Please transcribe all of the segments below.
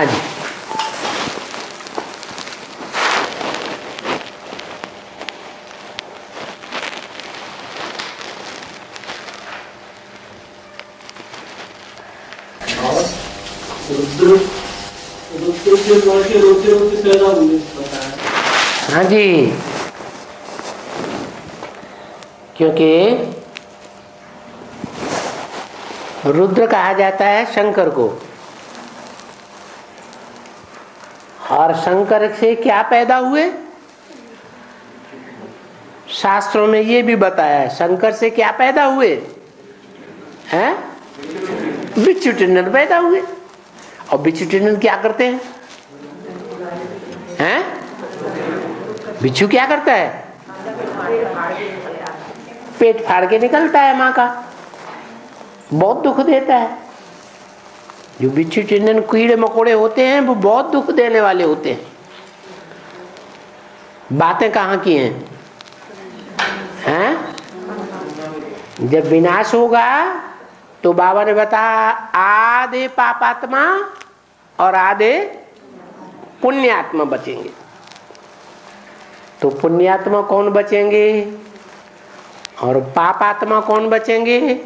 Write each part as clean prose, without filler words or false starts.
हाँ जी। हाँ जी, क्योंकि रुद्र कहा जाता है शंकर को, और शंकर से क्या पैदा हुए? शास्त्रों में ये भी बताया है, शंकर से क्या पैदा हुए हैं? बिच्छू टिन्नन पैदा हुए। और बिच्छू टिन्नन क्या करते हैं? बिच्छू क्या करता है? पेट फाड़ के निकलता है माँ का, बहुत दुख देता है। जो बिच्छू टिन्नन कीड़े मकोड़े होते हैं वो बहुत दुख देने वाले होते हैं। बातें कहाँ की हैं? जब विनाश होगा तो बाबा ने बताया आधे पापात्मा और आधे पुण्यात्मा बचेंगे। तो पुण्यात्मा कौन बचेंगे और पापात्मा कौन बचेंगे?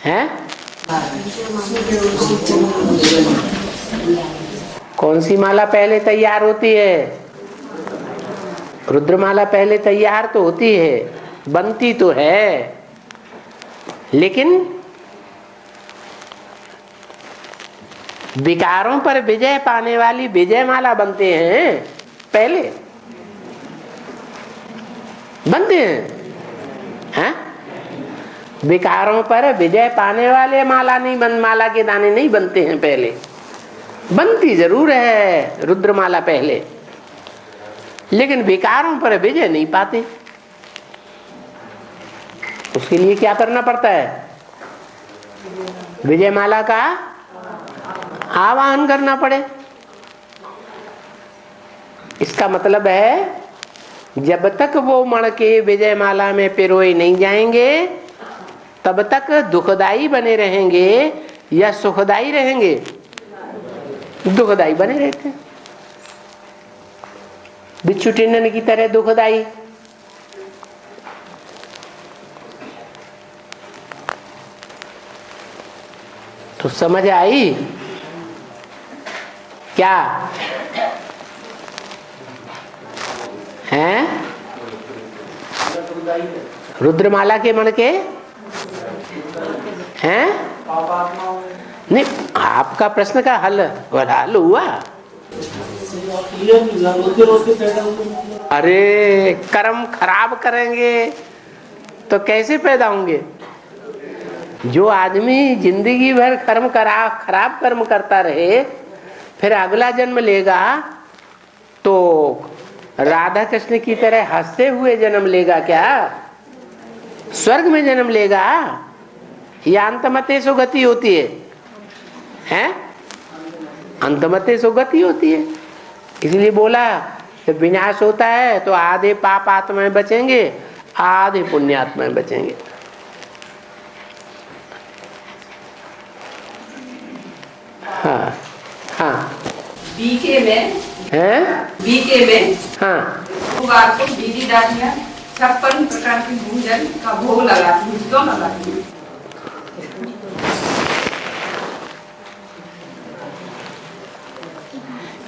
हैं? कौन सी माला पहले तैयार होती है? रुद्रमाला पहले तैयार तो होती है, बनती तो है, लेकिन विकारों पर विजय पाने वाली विजय माला बनते हैं पहले, बनते हैं। विकारों पर विजय पाने वाले माला नहीं बन, माला के दाने नहीं बनते हैं पहले। बनती जरूर है रुद्रमाला पहले, लेकिन विकारों पर विजय नहीं पाते। उसके लिए क्या करना पड़ता है? विजय माला का आवाहन करना पड़े। इसका मतलब है जब तक वो मण के विजय माला में पिरोए नहीं जाएंगे तब तक दुखदाई बने रहेंगे या सुखदाई रहेंगे? दुखदाई बने रहते हैं, बिच्छू टिन्नन की तरह दुखदाई। तो समझ आई क्या हैं? रुद्रमाला के मन के हैं? नहीं, आपका प्रश्न का हल हुआ। अरे कर्म खराब करेंगे तो कैसे पैदा होंगे? जो आदमी जिंदगी भर खराब कर्म करता रहे, फिर अगला जन्म लेगा तो राधा कृष्ण की तरह हंसते हुए जन्म लेगा क्या? स्वर्ग में जन्म लेगा या अंतमते सुगति होती है? हैं? अंतमते सुगति होती है। इसलिए बोला जब विनाश होता है तो आधे पाप आत्माएं बचेंगे, आधे पुण्यात्माएं बचेंगे। हाँ हाँ। बीके में हाँ, को दीदी दादियाँ 56 प्रकार के भोजन का भोग लगाती हूँ। क्यों लगाती हूँ?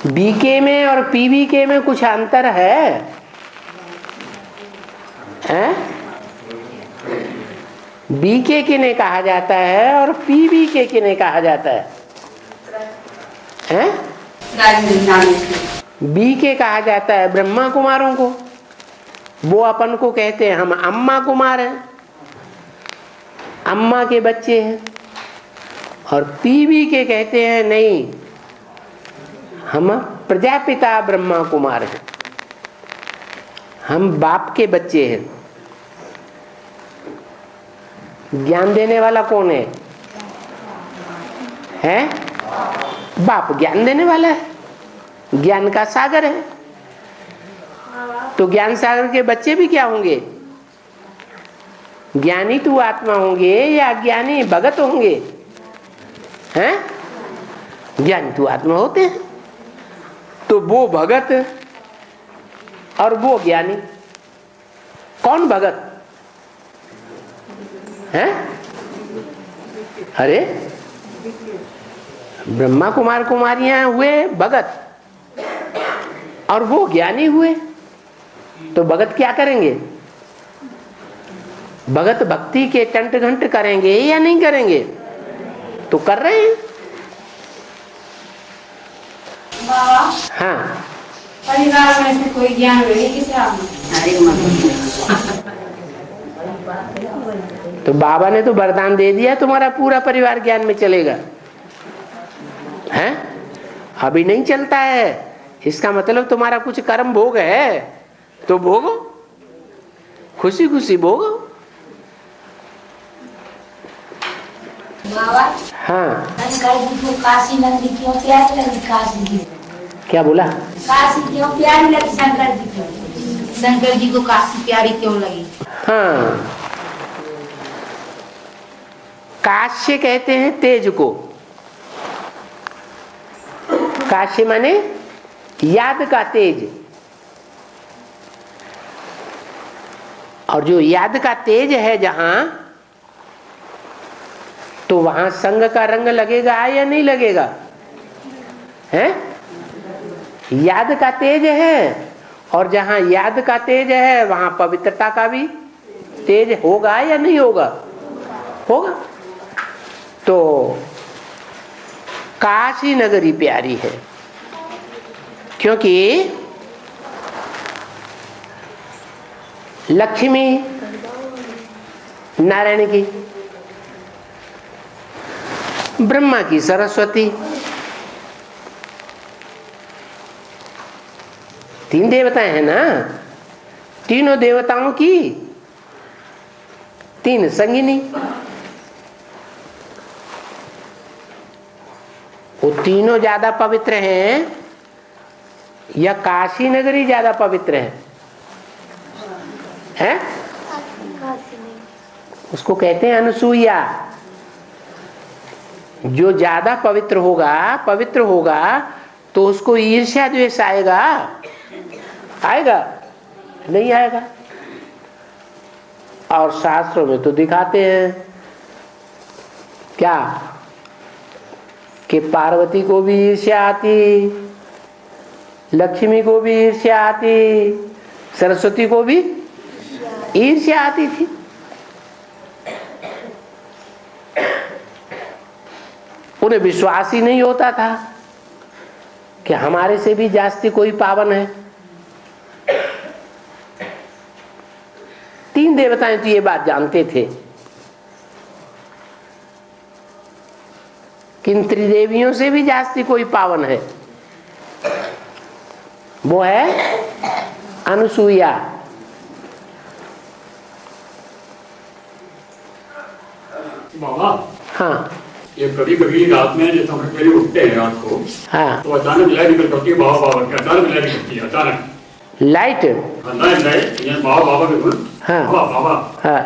बीके में और पीवीके में कुछ अंतर है? बीके किन्हें कहा जाता है और पीवीके किन्हें कहा जाता है? बीके कहा जाता है ब्रह्मा कुमारों को, वो अपन को कहते हैं हम अम्मा कुमार हैं, अम्मा के बच्चे हैं। और पीवीके कहते हैं नहीं, हम प्रजापिता ब्रह्मा कुमार हैं, हम बाप के बच्चे हैं। ज्ञान देने वाला कौन है? बाप ज्ञान देने वाला है, ज्ञान का सागर है। तो ज्ञान सागर के बच्चे भी क्या होंगे? ज्ञानी तू आत्मा होंगे या ज्ञानी भगत होंगे? हैं? ज्ञानी तो आत्मा होते हैं। तो वो भगत और वो ज्ञानी, कौन भगत है? अरे ब्रह्मा कुमार कुमारियां हुए भगत और वो ज्ञानी हुए। तो भगत क्या करेंगे? भगत भक्ति के कंठ घंट करेंगे या नहीं करेंगे? तो कर रहे हैं। बाबा, हाँ, परिवार में से कोई ज्ञान रहे किसे आप? तो बाबा ने तो वरदान दे दिया, तुम्हारा पूरा परिवार ज्ञान में चलेगा। हैं? अभी नहीं चलता है, इसका मतलब तुम्हारा कुछ कर्म भोग है तो भोगो, खुशी खुशी भोगो। बाबा, हाँ, शंकर जी को काशी नगरी क्यों प्यारी लगी? काशी जी क्या बोला? काशी क्यों प्यारी लगी शंकर जी को? शंकर जी को काशी प्यारी क्यों लगी? हाँ, काश्य कहते हैं तेज को। काश्य माने याद का तेज। और जो याद का तेज है जहां, तो वहां संग का रंग लगेगा या नहीं लगेगा? है? याद का तेज है, और जहां याद का तेज है वहां पवित्रता का भी तेज होगा या नहीं होगा? होगा। तो काशी नगरी प्यारी है क्योंकि लक्ष्मी नारायण की, ब्रह्मा की सरस्वती, तीन देवताएं हैं ना, तीनों देवताओं की तीन संगिनी। वो तीनों ज्यादा पवित्र हैं या काशी नगरी ज्यादा पवित्र है? उसको कहते हैं अनुसूया। जो ज्यादा पवित्र होगा तो उसको ईर्ष्या द्वेष आएगा? आएगा? नहीं आएगा। और शास्त्रों में तो दिखाते हैं क्या कि पार्वती को भी ईर्ष्या आती, लक्ष्मी को भी ईर्ष्या आती, सरस्वती को भी ईर्ष्या आती थी। उन्हें विश्वास ही नहीं होता था कि हमारे से भी जास्ती कोई पावन है। तीन देवताएं तो ये बात जानते थे कि इन त्रिदेवियों से भी जास्ती कोई पावन है, वो है अनुसूया। बाबा, हाँ, ये कभी कभी रात में जैसे हम पहले उठते हैं रात को, हाँ, तो अचानक लाइट निकल पड़ती है। बाबा बाबा की अचानक लाइट निकलती है, अचानक लाइट। लाइट ये बाबा बाबा के बोल, हाँ, बाबा बाबा हाँ,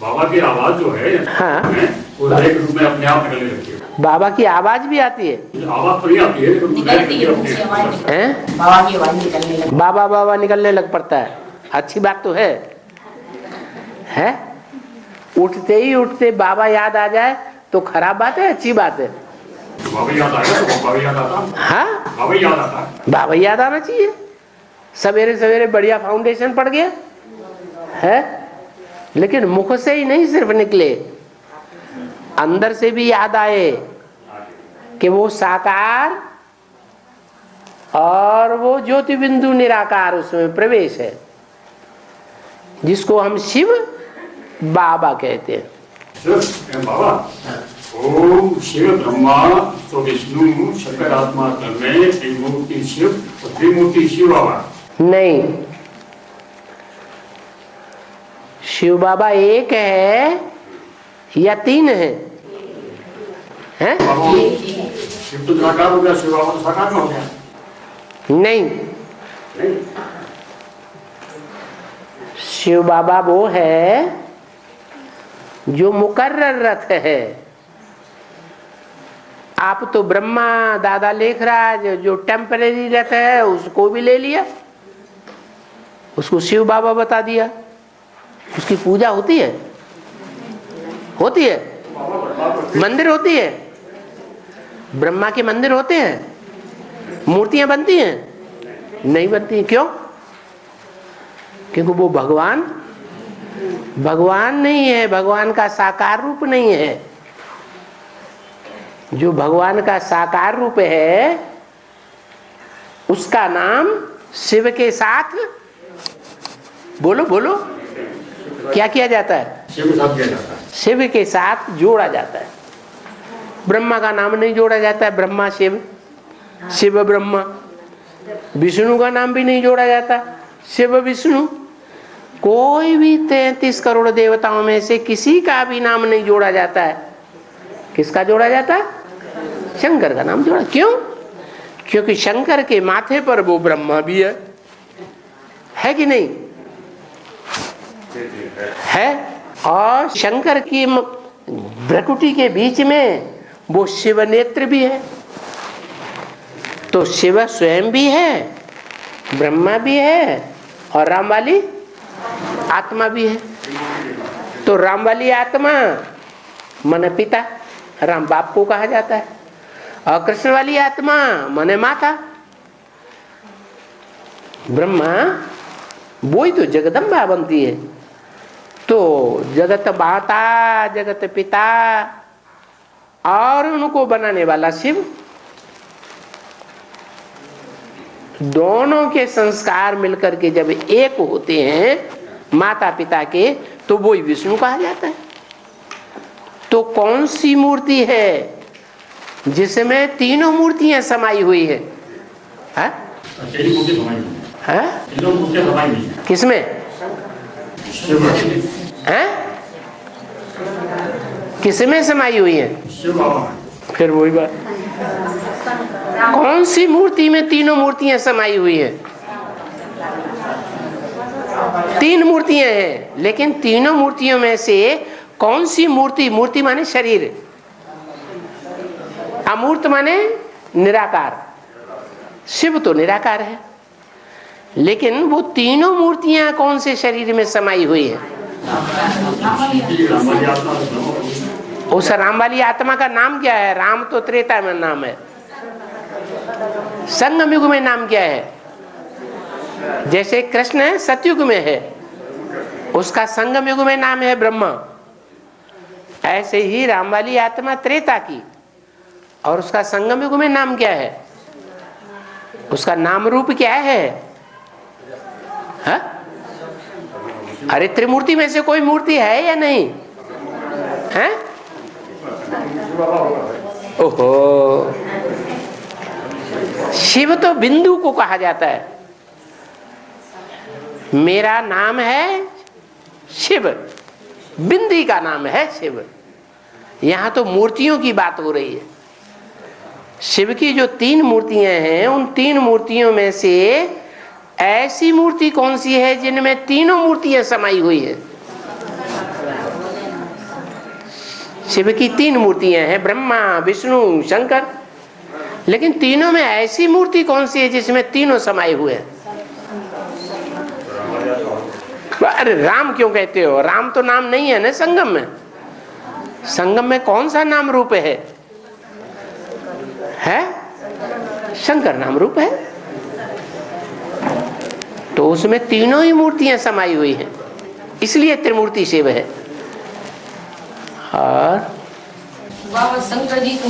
बाबा की आवाज जो है, हाँ, वो लाइट रूप में अपने आप निकलने लगती है। बाबा की आवाज भी आती है? आवाज तो नहीं आती है, लेकिन निकलती है, मुंह से आवाज निकलती है। हैं? बाबा की आवाज निकलने लगी। बाबा बाबा निकलने लग पड़ता है। अच्छी बात तो है। उठते ही उठते बाबा याद आ जाए तो खराब बात है, अच्छी बात है? बाबा याद आएगा तो बाबा याद आता। हाँ, बाबा याद आता, बाबा याद आना चाहिए। सवेरे सवेरे बढ़िया फाउंडेशन पड़ गया है, लेकिन मुख से ही नहीं सिर्फ निकले, अंदर से भी याद आए कि वो साकार और वो ज्योति बिंदु निराकार उसमें प्रवेश है, जिसको हम शिव बाबा कहते हैं। बाबा ओम शिव ब्रह्मा तो विष्णु शंकर आत्मा में त्रिमूर्ति शिव और त्रिमूर्ति शिव बाबा नहीं, शिव बाबा एक है या तीन है? हैं? शिव तो साकार हो गया, शिव बाबा तो साकार में हो गया। नहीं, शिव बाबा वो है जो मुकर्रर रथ है, आप तो ब्रह्मा दादा लेख रहा जो टेम्परेरी रहता है उसको भी ले लिया, उसको शिव बाबा बता दिया। उसकी पूजा होती है, होती है, मंदिर होती है, ब्रह्मा के मंदिर होते हैं, मूर्तियां बनती हैं? नहीं बनती हैं। क्यों? क्योंकि वो भगवान नहीं है, भगवान का साकार रूप नहीं है। जो भगवान का साकार रूप है उसका नाम शिव के साथ, बोलो बोलो, क्या किया जाता है? शिव के साथ जोड़ा जाता है। ब्रह्मा का नाम नहीं जोड़ा जाता है, ब्रह्मा शिव, शिव ब्रह्मा। विष्णु का नाम भी नहीं जोड़ा जाता, शिव विष्णु। कोई भी 33 करोड़ देवताओं में से किसी का भी नाम नहीं जोड़ा जाता है। किसका जोड़ा जाता है? शंकर का नाम जोड़ा। क्यों? क्योंकि शंकर के माथे पर वो ब्रह्मा भी है कि नहीं है? और शंकर की भ्रकुटी के बीच में वो शिव नेत्र भी है। तो शिव स्वयं भी है, ब्रह्मा भी है और राम वाली आत्मा भी है। तो राम वाली आत्मा मन पिता, राम बाप को कहा जाता है, और कृष्ण वाली आत्मा मन माता। ब्रह्मा वो ही तो जगदम्बा बनती है। तो जगत माता, जगत पिता और उनको बनाने वाला शिव, दोनों के संस्कार मिलकर के जब एक होते हैं माता पिता के, तो वो ही विष्णु कहा जाता है। तो कौन सी मूर्ति है जिसमें तीनों मूर्तियां समाई हुई है? किसमें है? किसमें समाई हुई है? फिर वही बात, कौन सी मूर्ति में तीनों मूर्तियां समाई हुई है? तीन मूर्तियां हैं, लेकिन तीनों मूर्तियों में से कौन सी मूर्ति, मूर्ति माने शरीर, अमूर्त माने निराकार। शिव तो निराकार है, लेकिन वो तीनों मूर्तियां कौन से शरीर में समाई हुई है? उस राम वाली आत्मा का नाम क्या है? राम तो त्रेता में नाम है, संगम युग में नाम क्या है? जैसे कृष्ण सतयुग में है, उसका संगम युग में नाम है ब्रह्मा। ऐसे ही राम वाली आत्मा त्रेता की, और उसका संगम युग में नाम क्या है? उसका नाम रूप क्या है? हा? अरे त्रिमूर्ति में से कोई मूर्ति है या नहीं है? ओहो, शिव तो बिंदु को कहा जाता है। मेरा नाम है शिव, बिंदी का नाम है शिव। यहां तो मूर्तियों की बात हो रही है। शिव की जो तीन मूर्तियां हैं, उन तीन मूर्तियों में से ऐसी मूर्ति कौन सी है जिनमें तीनों मूर्तियां समाई हुई है? शिव की तीन मूर्तियां हैं, ब्रह्मा विष्णु शंकर, लेकिन तीनों में ऐसी मूर्ति कौन सी है जिसमें तीनों समाये हुए हैं? अरे राम क्यों कहते हो? राम तो नाम नहीं है ना संगम में। संगम में कौन सा नाम रूप है? शंकर नाम रूप है। तो उसमें तीनों ही मूर्तियां समाई हुई हैं, इसलिए त्रिमूर्ति शिव है। और बाबा शंकर जी को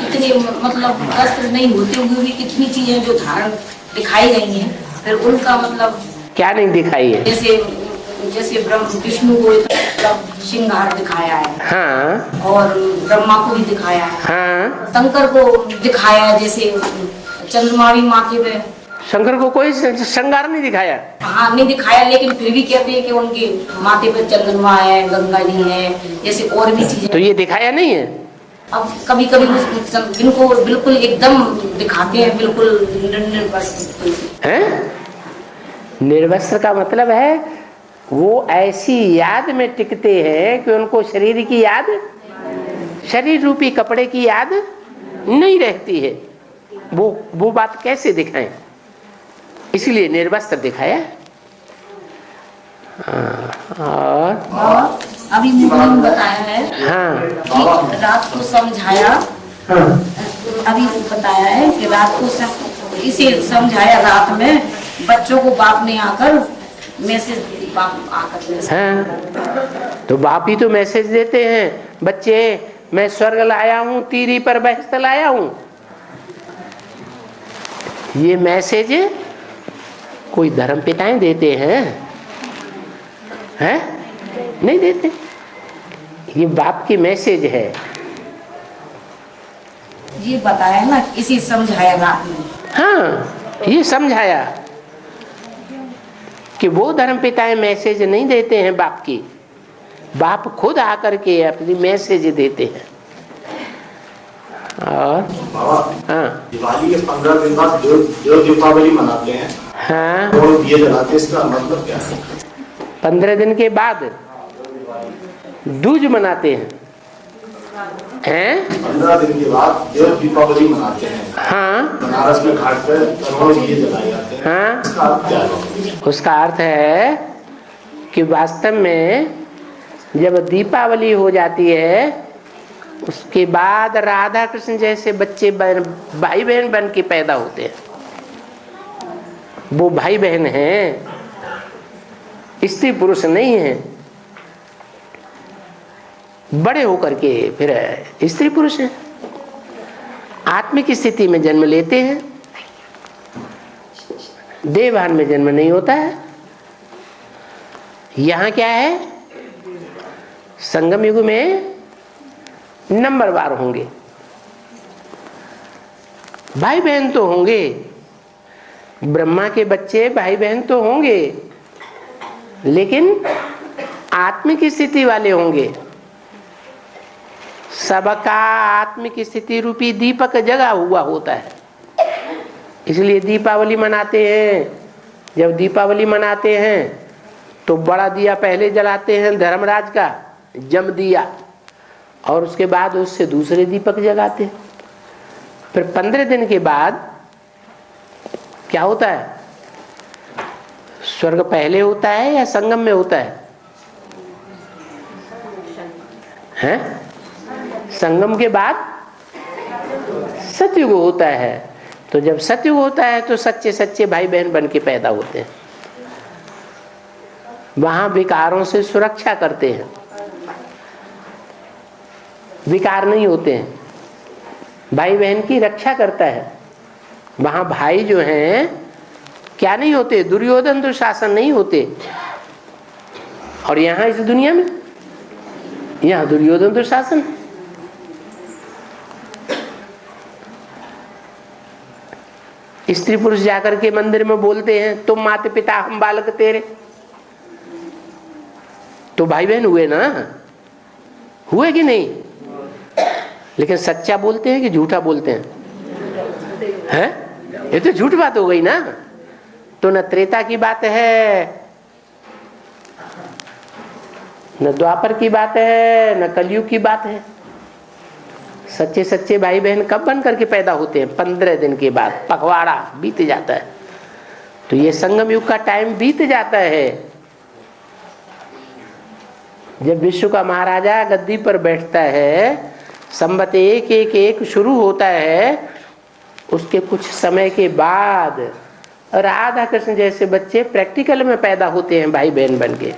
इतने मतलब वस्त्र नहीं होते हुए भी कितनी चीजें जो धारण दिखाई गई हैं, फिर उनका मतलब क्या नहीं दिखाई है? जैसे विष्णु को मतलब श्रृंगार दिखाया है, हाँ, और ब्रह्मा को भी दिखाया है, हाँ, शंकर को दिखाया है, जैसे चंद्रमा भी माथे पे। शंकर को कोई श्रृंगार नहीं दिखाया? हाँ, नहीं दिखाया, लेकिन फिर भी कहते हैं कि उनके माथे पे चंद्रमा है, गंगा जी है, जैसे और भी चीजें। तो ये दिखाया नहीं है? अब कभी कभी इनको बिल्कुल एकदम दिखाते हैं, बिल्कुल निर्वस्त्र हैं? निर्वस्त्र का मतलब है वो ऐसी याद में टिकते हैं कि उनको शरीर की याद, शरीर रूपी कपड़े की याद नहीं रहती है। वो बात कैसे दिखाएं? इसलिए निर्वस्त्र दिखाया। और अभी मुझे बताया है कि रात को समझाया, अभी बताया है कि रात को इसे समझाया, रात में बच्चों को बाप ने आकर मैसेज, बाप आकर हाँ, तो बाप ही तो मैसेज देते हैं, बच्चे मैं स्वर्ग लाया हूँ, तीरी पर बहस्त लाया हूँ। ये मैसेज कोई धर्म पिताएं देते हैं? नहीं देते। ये बाप की मैसेज है। ये बताया ना, इसी समझाया रात में। हाँ, ये समझाया कि वो धर्म पिताएं मैसेज नहीं देते हैं बाप की, बाप खुद आकर के अपनी मैसेज देते हैं। और हाँ, दिवाली के 15 दिन बाद देव दीपावली मनाते हैं। हाँ, और दिए जलाते हैं, इसका मतलब क्या है? 15 दिन के बाद दूज मनाते हैं। 15 दिन के बाद देव दीपावली मनाते हैं। हाँ, बनारस में घाट पर रोज दिए जलाए जाते हैं। हाँ, इसका अर्थ क्या है? उसका अर्थ है कि वास्तव में जब दीपावली हो जाती है, उसके बाद राधा कृष्ण जैसे बच्चे भाई बहन बन के पैदा होते हैं। वो भाई बहन हैं, स्त्री पुरुष नहीं है। बड़े होकर के फिर स्त्री पुरुष हैं, आत्मिक स्थिति में जन्म लेते हैं, देवभान में जन्म नहीं होता है। यहाँ क्या है, संगम युग में नंबरवार होंगे, भाई बहन तो होंगे, ब्रह्मा के बच्चे भाई बहन तो होंगे, लेकिन आत्मिक स्थिति वाले होंगे। सबका आत्मिक स्थिति रूपी दीपक जगा हुआ होता है, इसलिए दीपावली मनाते हैं। जब दीपावली मनाते हैं तो बड़ा दिया पहले जलाते हैं धर्मराज का, जम दिया, और उसके बाद उससे दूसरे दीपक जलाते हैं। फिर 15 दिन के बाद क्या होता है? स्वर्ग पहले होता है या संगम में होता है? हैं? संगम के बाद सतयुग होता है। तो जब सतयुग होता है तो सच्चे सच्चे भाई बहन बन के पैदा होते हैं। वहां विकारों से सुरक्षा करते हैं, विकार नहीं होते हैं, भाई बहन की रक्षा करता है। वहां भाई जो हैं क्या नहीं होते, दुर्योधन दुशासन नहीं होते। और यहां इस दुनिया में यहां दुर्योधन दुशासन। स्त्री पुरुष जाकर के मंदिर में बोलते हैं तुम माता पिता हम बालक तेरे, तो भाई बहन हुए ना, हुए कि नहीं? लेकिन सच्चा बोलते हैं कि झूठा बोलते हैं? ये तो झूठ बात हो गई ना। तो न त्रेता की बात है, न द्वापर की बात है, न कलयुग की बात है। सच्चे सच्चे भाई बहन कब बन करके पैदा होते हैं? 15 दिन के बाद। पखवाड़ा बीत जाता है। तो ये संगम युग का टाइम बीत जाता है। जब विश्व का महाराजा गद्दी पर बैठता है, संवत 111 शुरू होता है, उसके कुछ समय के बाद राधा कृष्ण जैसे बच्चे प्रैक्टिकल में पैदा होते हैं भाई बहन बन के।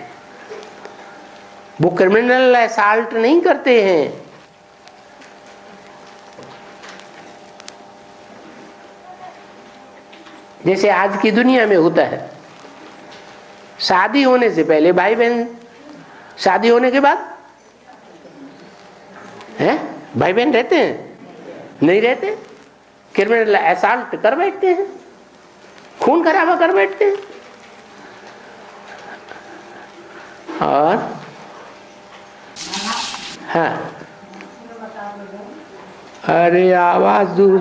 वो क्रिमिनल असॉल्ट नहीं करते हैं, जैसे आज की दुनिया में होता है। शादी होने से पहले भाई बहन, शादी होने के बाद है भाई बहन रहते हैं? नहीं रहते। क्रिमिनल असॉल्ट कर बैठते हैं, खून खराबा कर बैठते हैं। और हाँ, अरे आवाज दूर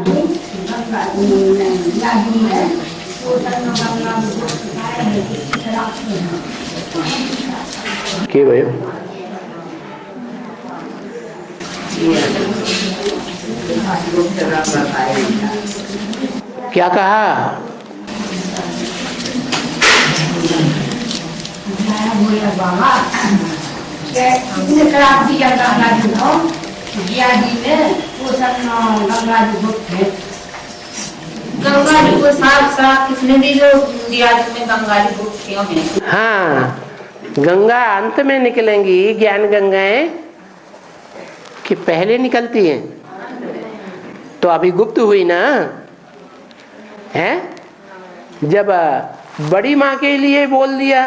के भाई क्या कहा? बाबा खराब दिया गंगा जी को दिया जी ने वो सब गंगा जी को गंगा जी को साफ साफ किसने दी जो दिया जी में गंगा जी को क्यों है? हाँ, गंगा अंत में निकलेंगी ज्ञान गंगाएं कि पहले निकलती हैं? तो अभी गुप्त हुई ना है। जब बड़ी माँ के लिए बोल दिया,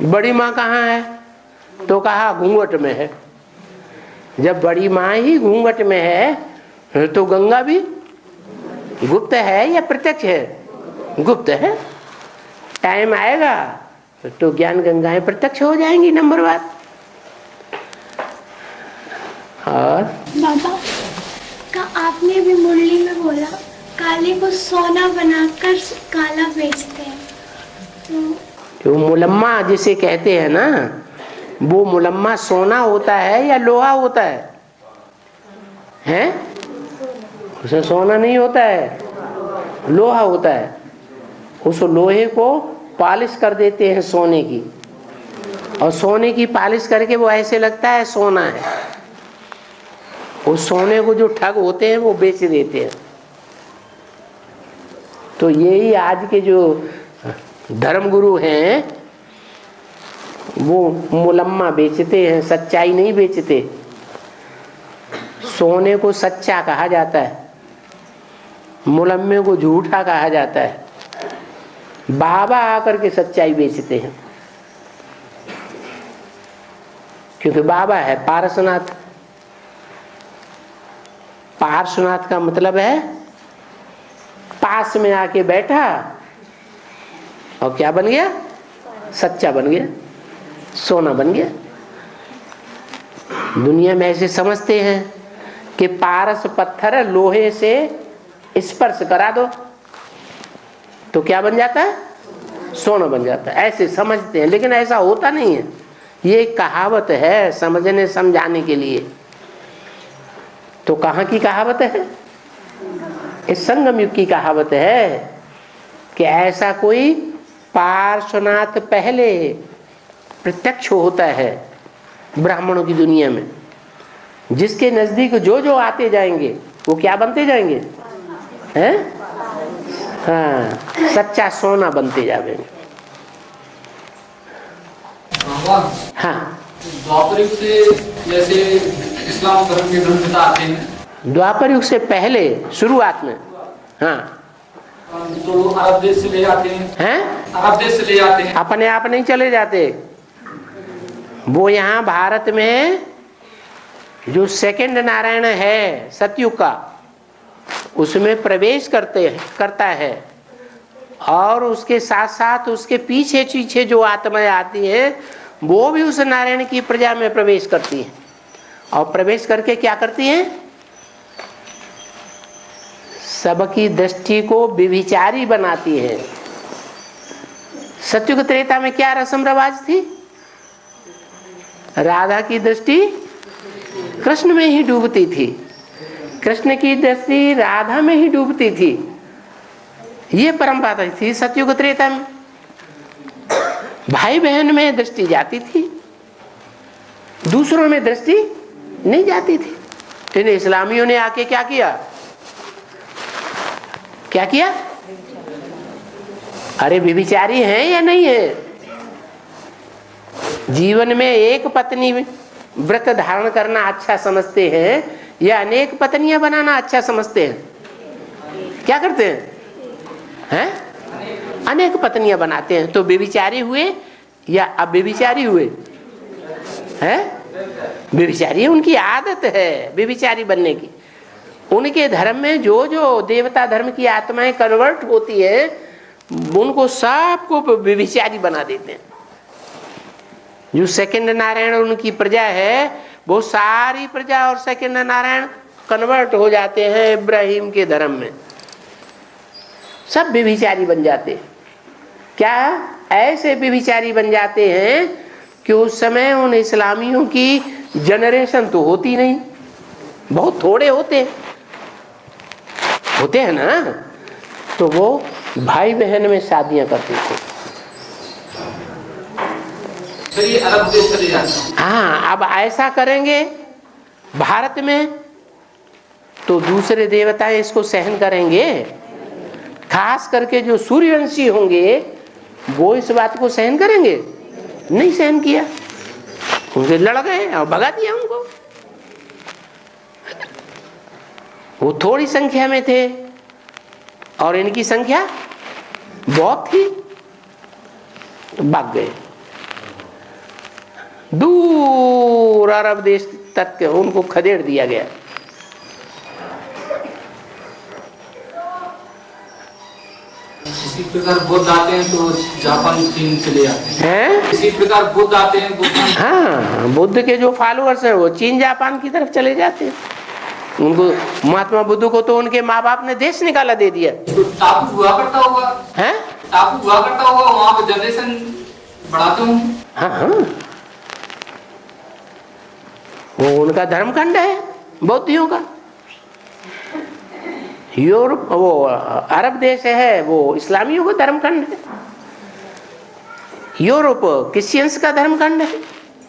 बड़ी माँ कहाँ है? तो कहा घूंघट में है। जब बड़ी माँ ही घूंघट में है तो गंगा भी गुप्त है या प्रत्यक्ष है? गुप्त है। टाइम आएगा तो ज्ञान गंगाएं प्रत्यक्ष हो जाएंगी नंबर वन। और बाबा का आपने भी मुरली में बोला काले को सोना बनाकर काला बेचते हैं। तो मुलम्मा जिसे कहते हैं ना, वो मुलम्मा सोना होता है या लोहा होता है? हैं? उसमें सोना नहीं होता है, लोहा होता है। उस लोहे को पॉलिश कर देते हैं सोने की, और सोने की पॉलिश करके वो ऐसे लगता है सोना है। उस सोने को जो ठग होते हैं वो बेच देते हैं। तो यही आज के जो धर्मगुरु हैं वो मुलम्मा बेचते हैं, सच्चाई नहीं बेचते। सोने को सच्चा कहा जाता है, मुलम्मे को झूठा कहा जाता है। बाबा आकर के सच्चाई बेचते हैं, क्योंकि बाबा है पार्श्वनाथ। पार्श्वनाथ का मतलब है पास में आके बैठा और क्या बन गया? सच्चा बन गया, सोना बन गया। दुनिया में ऐसे समझते हैं कि पारस पत्थर लोहे से स्पर्श करा दो तो क्या बन जाता है? सोना बन जाता है। ऐसे समझते हैं, लेकिन ऐसा होता नहीं है। ये एक कहावत है समझने समझाने के लिए। तो कहाँ की कहावत है? इस संगम युग की कहावत है कि ऐसा कोई पार्श्वनाथ पहले प्रत्यक्ष होता है ब्राह्मणों की दुनिया में, जिसके नजदीक जो जो आते जाएंगे वो क्या बनते जाएंगे? हैं? हाँ, सच्चा सोना बनते जाएंगे। हाँ, द्वापर युग से जैसे इस्लाम धर्म के ग्रंथ आते हैं, द्वापर युग से पहले शुरुआत में। हाँ, तो अरब देश से ले जाते हैं। अरब देश से ले जाते हैं, अपने आप नहीं चले जाते। वो यहाँ भारत में जो सेकंड नारायण है सतयुग का, उसमें प्रवेश करता है, और उसके साथ साथ उसके पीछे पीछे जो आत्माएं आती हैं वो भी उस नारायण की प्रजा में प्रवेश करती हैं। और प्रवेश करके क्या करती हैं? सबकी दृष्टि को व्यभिचारी बनाती है। सतयुग त्रेता में क्या रस्म रवाज थी? राधा की दृष्टि कृष्ण में ही डूबती थी, कृष्ण की दृष्टि राधा में ही डूबती थी। ये परंपरा थी सतयुग त्रेता में। भाई बहन में दृष्टि जाती थी, दूसरों में दृष्टि नहीं जाती थी। इन इस्लामियों ने आके क्या किया? क्या किया? अरे व्यभिचारी हैं या नहीं है? जीवन में एक पत्नी व्रत धारण करना अच्छा समझते हैं या अनेक पत्नियां बनाना अच्छा समझते हैं? क्या करते हैं? हैं? अनेक पत्नियां बनाते हैं। तो व्यभिचारी हुए या अब व्यभिचारी हुए? हैं? व्यभिचारी, उनकी आदत है व्यभिचारी बनने की। उनके धर्म में जो जो देवता धर्म की आत्माएं कन्वर्ट होती है उनको सबको व्यभिचारी बना देते हैं। जो सेकंड नारायण उनकी प्रजा है वो सारी प्रजा और सेकंड नारायण कन्वर्ट हो जाते हैं इब्राहिम के धर्म में, सब व्यभिचारी बन जाते हैं। क्या ऐसे व्यभिचारी बन जाते हैं कि उस समय उन इस्लामियों की जनरेशन तो होती नहीं, बहुत थोड़े होते हैं ना, तो वो भाई बहन में शादियां करते थे। चलिए अरब देश चले जाते हैं। हाँ, अब ऐसा करेंगे भारत में तो दूसरे देवता इसको सहन करेंगे। खास करके जो सूर्यवंशी होंगे वो इस बात को सहन करेंगे? नहीं सहन किया, उनसे लड़ गए और भगा दिया उनको। वो थोड़ी संख्या में थे और इनकी संख्या बहुत थी, भाग गए दूर अरब देश तक, उनको खदेड़ दिया गया। इसी प्रकार बुद्ध आते हैं तो जापान चीन चले जाते हैं। इसी प्रकार बुद्ध आते हैं, हाँ, बुद्ध के जो फॉलोअर्स हैं वो चीन जापान की तरफ चले जाते हैं। उनको, महात्मा बुद्ध को तो उनके माँ बाप ने देश निकाला दे दिया। तो टापू हुआ करता होगा, हैं? टापू हुआ करता होगा, वहाँ पे जनरेशन बढ़ाते होंगे। हाँ हाँ, वो उनका धर्मखंड है बौद्धियों का। यूरोप, वो अरब देश है, वो इस्लामियों का धर्मखंड है। यूरोप क्रिश्चियंस का धर्मखंड है,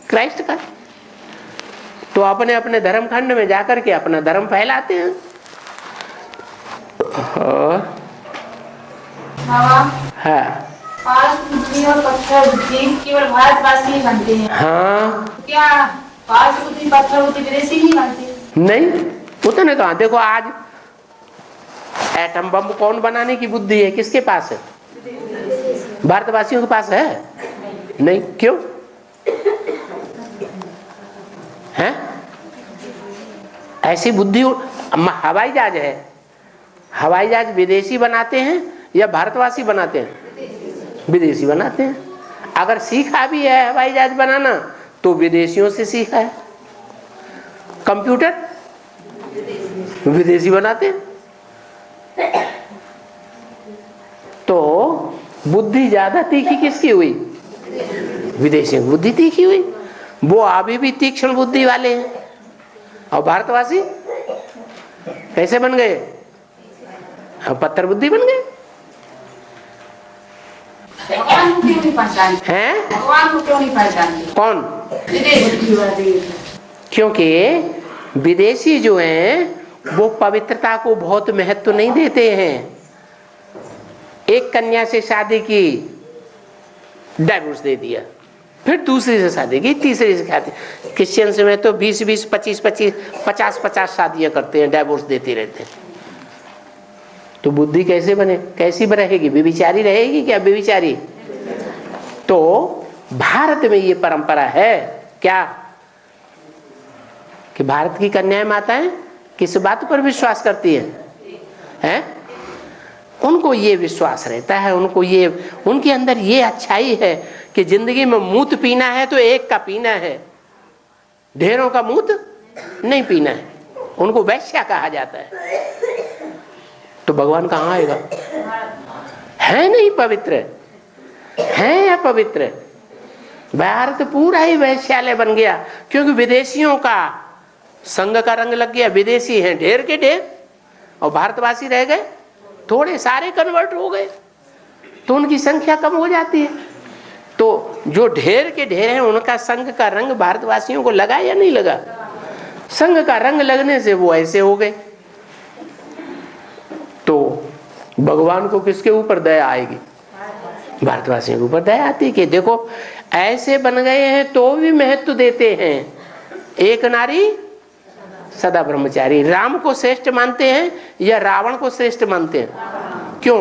क्राइस्ट का। तो अपने अपने धर्मखंड में जाकर के अपना धर्म फैलाते हैं। हाँ, पाँच बुद्धि और पत्थर बुद्धि केवल भारतवासी ही बनते हैं। हाँ, क्या पाँच बुद्धि पत्थर बुद्धि विदेशी नहीं बनते? नहीं, उतने कहा। देखो आज एटम बम कौन बनाने की बुद्धि है, किसके पास है? भारतवासियों के पास है? नहीं, क्यों है? ऐसी बुद्धि। हवाई जहाज है, हवाई जहाज विदेशी बनाते हैं या भारतवासी बनाते हैं? विदेशी बनाते हैं। अगर सीखा भी है हवाई जहाज बनाना तो विदेशियों से सीखा है। कंप्यूटर विदेशी बनाते हैं। तो बुद्धि ज्यादा तीखी किसकी हुई? विदेशियों की बुद्धि तीखी हुई। वो अभी भी तीक्ष्ण बुद्धि वाले हैं। और भारतवासी कैसे बन गए? पत्थर बुद्धि बन गए। भगवान को क्यों नहीं पहचानते? हैं? भगवान को क्यों नहीं पहचानते? कौन? क्योंकि विदेशी जो हैं वो पवित्रता को बहुत महत्व नहीं देते हैं। एक कन्या से शादी की, डाइवोर्स दे दिया, फिर दूसरी से शादी की, तीसरी से शादी। क्रिश्चियंस में तो 20-20, 25-25, 50-50 शादियां करते हैं, डाइवोर्स देते रहते हैं। तो बुद्धि कैसे बने? कैसी रहेगी? व्यभिचारी रहेगी क्या? व्यभिचारी। तो भारत में ये परंपरा है क्या कि भारत की कन्याएं माताएं किस बात पर विश्वास करती हैं? उनको ये विश्वास रहता है, उनको ये, उनके अंदर ये अच्छाई है कि जिंदगी में मूत पीना है तो एक का पीना है, ढेरों का मूत नहीं पीना है। उनको वैश्या कहा जाता है। तो भगवान कहाँ आएगा? है नहीं पवित्र, है या पवित्र? भारत पूरा ही वैश्यालय बन गया क्योंकि विदेशियों का संग का रंग लग गया। विदेशी हैं ढेर के ढेर और भारतवासी रह गए थोड़े, सारे कन्वर्ट हो गए तो उनकी संख्या कम हो जाती है। तो जो ढेर के ढेर हैं उनका संग का रंग भारतवासियों को लगा या नहीं लगा? संग का रंग लगने से वो ऐसे हो गए। तो भगवान को किसके ऊपर दया आएगी? भारतवासियों के ऊपर दया आती है कि देखो ऐसे बन गए हैं तो भी महत्व देते हैं। एक नारी सदा ब्रह्मचारी। राम को श्रेष्ठ मानते हैं या रावण को श्रेष्ठ मानते हैं? क्यों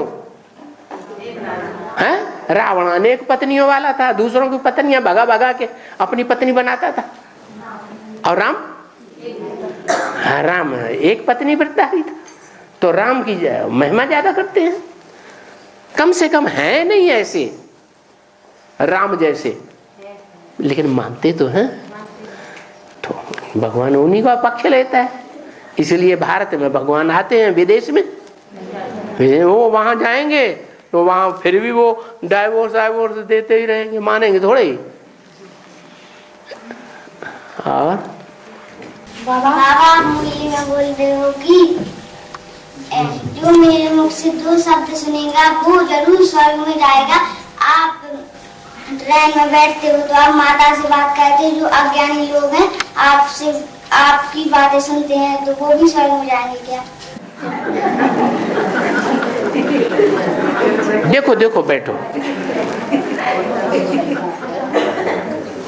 है? रावण अनेक पत्नियों वाला था, दूसरों की पत्नियां भगा भगा के अपनी पत्नी बनाता था। और राम एक पत्नी व्रतधारी था। तो राम की महिमा ज्यादा करते हैं। कम से कम है नहीं ऐसे राम जैसे, लेकिन मानते तो हैं। तो भगवान उन्हीं का पक्ष लेता है। इसलिए भारत में भगवान आते हैं, विदेश में वो वहां जाएंगे तो वहां फिर भी वो डाइवोर्स देते ही रहेंगे, मानेंगे थोड़े ही। और बाबा आप मुरली में बोल रहे हो कि जो मेरे मुख से 2 शब्द सुनेगा वो जरूर स्वर्ग में जाएगा। आप ट्रेन में बैठते हो तो आप माता से बात करते हो, जो अज्ञानी लोग हैं आपसे आपकी बातें सुनते हैं तो वो भी स्वर्ग में जाएंगे क्या? देखो देखो बैठो।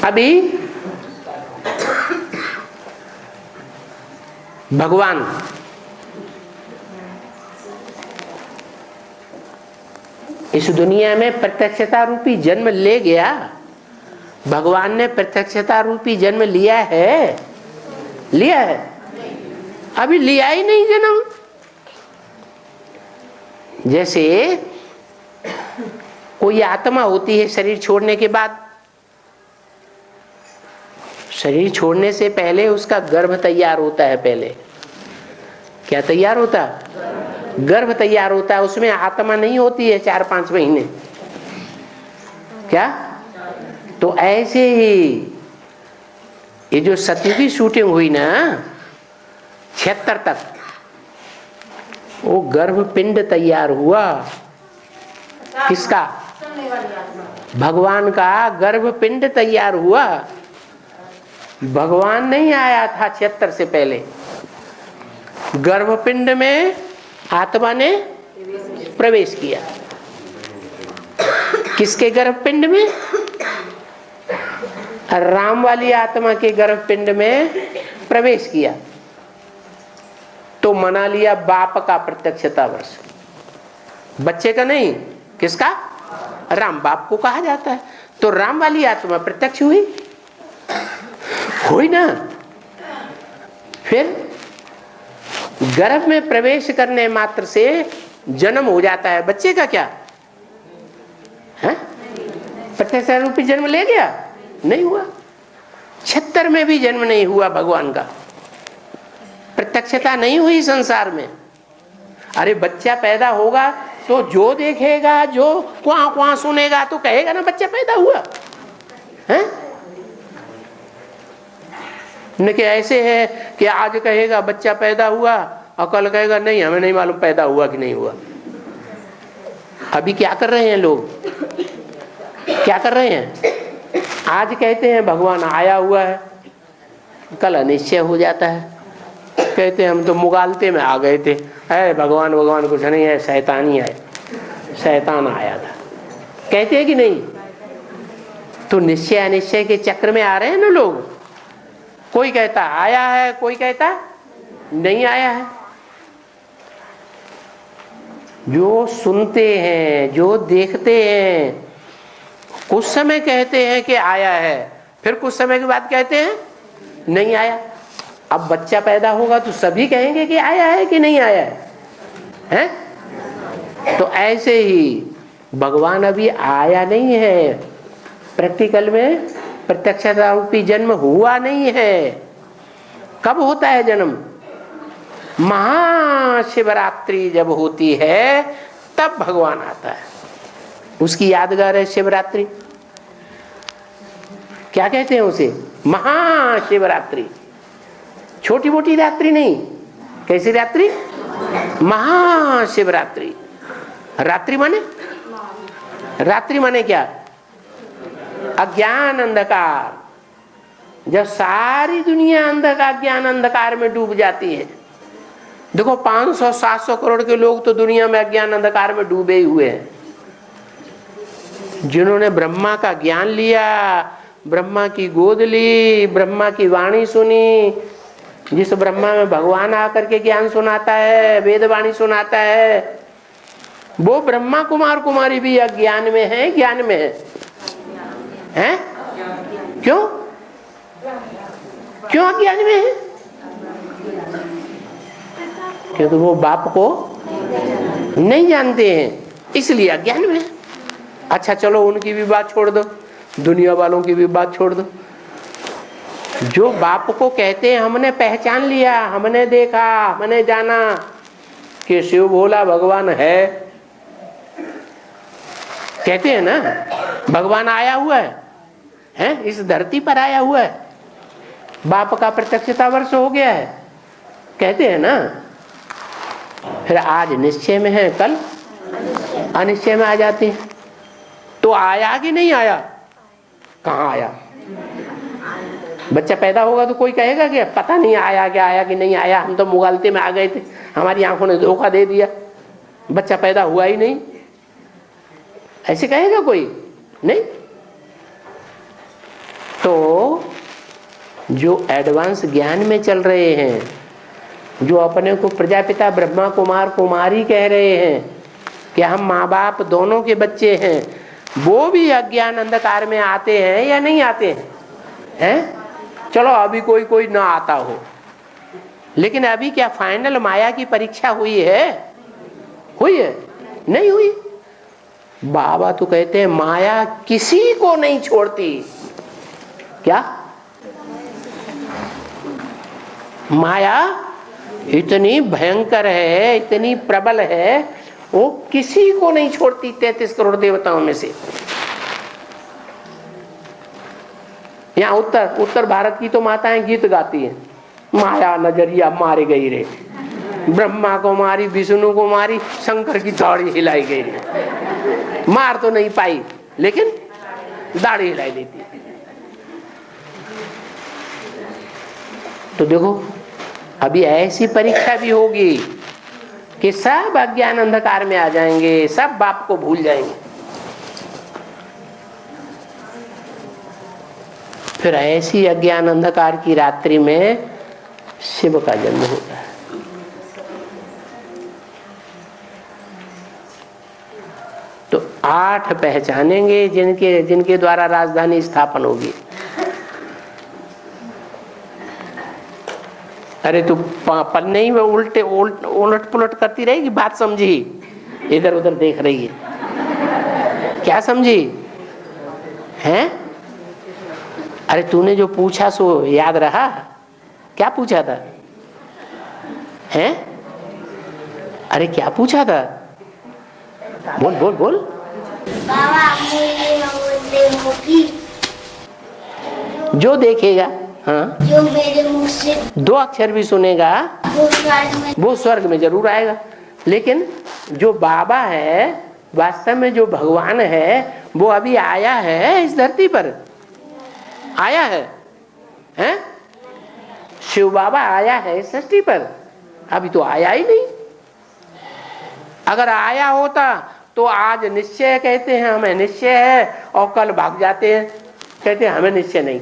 अभी भगवान इस दुनिया में प्रत्यक्षता रूपी जन्म ले गया। भगवान ने प्रत्यक्षता रूपी जन्म लिया है? लिया है? अभी लिया ही नहीं जन्म। जैसे कोई आत्मा होती है शरीर छोड़ने के बाद, शरीर छोड़ने से पहले उसका गर्भ तैयार होता है। पहले क्या तैयार होता है? गर्भ तैयार होता है। उसमें आत्मा नहीं होती है 4-5 महीने। क्या? तो ऐसे ही ये जो सत्य की शूटिंग हुई ना 76 तक, वो गर्भ पिंड तैयार हुआ। किसका? भगवान का गर्भ पिंड तैयार हुआ। भगवान नहीं आया था 76 से पहले। गर्भपिंड में आत्मा ने प्रवेश किया। किसके गर्भपिंड में? राम वाली आत्मा के गर्भपिंड में प्रवेश किया तो मना लिया बाप का प्रत्यक्षता वर्ष। बच्चे का नहीं, किसका? राम बाप को कहा जाता है। तो राम वाली आत्मा प्रत्यक्ष हुई, हुई ना। फिर गर्भ में प्रवेश करने मात्र से जन्म हो जाता है। बच्चे का क्या है? प्रत्यक्ष रूपी जन्म ले गया? नहीं हुआ। 76 में भी जन्म नहीं हुआ भगवान का। प्रत्यक्षता नहीं हुई संसार में। अरे बच्चा पैदा होगा तो जो देखेगा, जो क्वां क्वां सुनेगा तो कहेगा ना बच्चा पैदा हुआ है। न कि ऐसे है कि आज कहेगा बच्चा पैदा हुआ और कल कहेगा नहीं हमें नहीं मालूम पैदा हुआ कि नहीं हुआ। अभी क्या कर रहे हैं लोग? क्या कर रहे हैं? आज कहते हैं भगवान आया हुआ है, कल अनिश्चय हो जाता है। कहते हैं हम तो मुगालते में आ गए थे, है भगवान भगवान कुछ नहीं है, शैतान ही है, शैतान आया था। कहते हैं कि नहीं? तो निश्चय अनिश्चय के चक्र में आ रहे हैं ना लोग। कोई कहता आया है, कोई कहता नहीं आया है। जो सुनते हैं, जो देखते हैं, कुछ समय कहते हैं कि आया है, फिर कुछ समय के बाद कहते हैं नहीं आया। अब बच्चा पैदा होगा तो सभी कहेंगे कि आया है कि नहीं आया है? तो ऐसे ही भगवान अभी आया नहीं है। प्रैक्टिकल में प्रत्यक्षता रूपी जन्म हुआ नहीं है। कब होता है जन्म? महाशिवरात्रि जब होती है तब भगवान आता है। उसकी यादगार है शिवरात्रि। क्या कहते हैं उसे? महाशिवरात्रि। छोटी मोटी रात्रि नहीं। कैसी रात्रि? महाशिवरात्रि। रात्रि माने? रात्रि माने क्या? अज्ञान अंधकार। जब सारी दुनिया अज्ञान अंधकार में डूब जाती है। देखो 500-700 करोड़ के लोग तो दुनिया में अज्ञान अंधकार में डूबे ही हुए हैं। जिन्होंने ब्रह्मा का ज्ञान लिया, ब्रह्मा की गोद ली, ब्रह्मा की वाणी सुनी, जिस ब्रह्मा में भगवान आकर के ज्ञान सुनाता है, वेद वाणी सुनाता है, वो ब्रह्मा कुमार कुमारी भी अज्ञान में है, ज्ञान में है? क्यों? क्यों अज्ञान में है? क्योंकि वो बाप को नहीं जानते हैं, इसलिए अज्ञान में है। अच्छा चलो उनकी भी बात छोड़ दो, दुनिया वालों की भी बात छोड़ दो। जो बाप को कहते हैं हमने पहचान लिया, हमने देखा, हमने जाना कि शिव भोला भगवान है, कहते हैं ना भगवान आया हुआ है, इस धरती पर आया हुआ है। बाप का प्रत्यक्षता वर्ष हो गया है, कहते हैं ना। फिर आज निश्चय में है, कल अनिश्चय में आ जाते हैं। तो आया कि नहीं आया? कहाँ आया? बच्चा पैदा होगा तो कोई कहेगा कि पता नहीं आया क्या, आया कि नहीं आया, हम तो मुगालते में आ गए थे, हमारी आंखों ने धोखा दे दिया, बच्चा पैदा हुआ ही नहीं, ऐसे कहेगा कोई? नहीं। तो जो एडवांस ज्ञान में चल रहे हैं, जो अपने को प्रजापिता ब्रह्मा कुमार कुमारी कह रहे हैं कि हम माँ बाप दोनों के बच्चे हैं, वो भी अज्ञान अंधकार में आते हैं या नहीं आते हैं? हैं? चलो अभी कोई कोई ना आता हो, लेकिन अभी क्या फाइनल माया की परीक्षा हुई है? हुई है? नहीं हुई। बाबा तो कहते हैं माया किसी को नहीं छोड़ती। क्या? माया इतनी भयंकर है, इतनी प्रबल है, वो किसी को नहीं छोड़ती 33 करोड़ देवताओं में से। यहाँ उत्तर भारत की तो माताएं गीत गाती हैं, माया नजरिया मारे गई रे, ब्रह्मा को मारी, विष्णु को मारी, शंकर की दाढ़ी हिलाई गई रे। मार तो नहीं पाई लेकिन दाढ़ी हिलाई देती है। तो देखो अभी ऐसी परीक्षा भी होगी कि सब अज्ञान अंधकार में आ जाएंगे, सब बाप को भूल जाएंगे। फिर ऐसी अज्ञान अंधकार की रात्रि में शिव का जन्म होता है। तो 8 पहचानेंगे जिनके द्वारा राजधानी स्थापन होगी। अरे तू पन्ने ही में उलट पुलट करती रहेगी, बात समझी? इधर उधर देख रही है, क्या समझी? हैं? अरे तूने जो पूछा सो याद रहा? क्या पूछा था? हैं? अरे क्या पूछा था? बोल बोल बोल। बाबा मुझे बोलते हो कि जो देखेगा, हाँ, जो मेरे मुख से 2 अक्षर भी सुनेगा वो स्वर्ग में जरूर आएगा। लेकिन जो बाबा है, वास्तव में जो भगवान है, वो अभी आया है इस धरती पर, आया है, हैं? शिव बाबा आया है इस सृष्टि पर, अभी तो आया ही नहीं। अगर आया होता तो आज निश्चय कहते हैं हमें निश्चय है, और कल भाग जाते हैं कहते हैं हमें निश्चय नहीं।